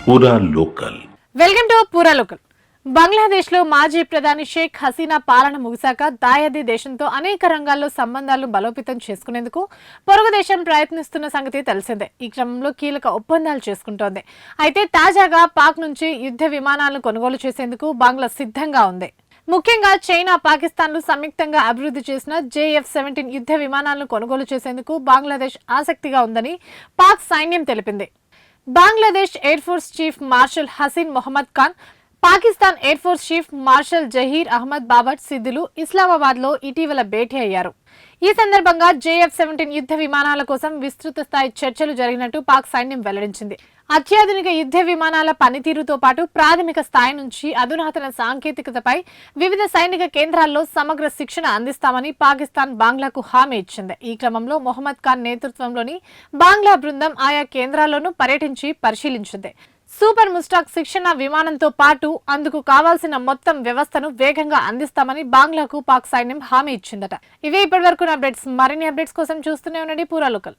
పూరా local. Welcome to పూరా local. Bangladesh లో మాజీ ప్రధాని షేక్ హసీనా పాలన ముగిశాక దాయాది దేశంతో అనేక రంగాల్లో సంబంధాలు బలోపేతం చేసుకునేందుకు పొరుగు దేశం ప్రయత్నిస్తున్న సంగతి తెలిసిందే. ఈ క్రమంలో కీలక ఒప్పందాలు చేసుకుంటోంది. అయితే తాజాగా పాక్ నుంచి యుద్ధ విమానాలను కొనుగోలు చేసేందుకు బంగ్లా సిద్ధంగా ఉంది. ముఖ్యంగా చైనా, పాకిస్తాన్లు సంయుక్తంగా అభివృద్ధి చేసిన JF-17 యుద్ధ విమానాలను కొనుగోలు చేసేందుకు బంగ్లాదేశ్ ఆసక్తిగా ఉందని పాక్ సైన్యం తెలిపింది. Bangladesh air force chief marshal Haseen Mohammad Khan, Pakistan air force chief marshal Zaheer Ahmed Babar సిద్దులు ఇస్లామాబాద్ లో ఇటీవల భేటీ అయ్యారు. ఈ సందర్భంగా JF-17 యుద్ధ విమానాల కోసం విస్తృత స్థాయి చర్చలు జరిగినట్టు పాక్ సైన్యం వెల్లడించింది. అత్యాధునిక యుద్ధ విమానాల పనితీరుతో పాటు ప్రాథమిక స్థాయి నుంచి అధునాతన సాంకేతికతపై వివిధ సైనిక కేంద్రాల్లో సమగ్ర శిక్షణ అందిస్తామని పాకిస్తాన్ బంగ్లాకు హామీ ఇచ్చింది. ఈ క్రమంలో మొహమ్మద్ ఖాన్ నేతృత్వంలోని బంగ్లా బృందం ఆయా కేంద్రాల్లోనూ పర్యటించి పరిశీలించింది. సూపర్ ముస్టాక్ శిక్షణ విమానంతో పాటు అందుకు కావాల్సిన మొత్తం వ్యవస్థను వేగంగా అందిస్తామని బంగ్లాకు పాక్ సైన్యం హామీ ఇచ్చిందట. ఇవే ఇప్పటివరకు అప్డేట్స్. మరిన్ని అప్డేట్స్ కోసం చూస్తూనే ఉండండి పూరా లోకల్.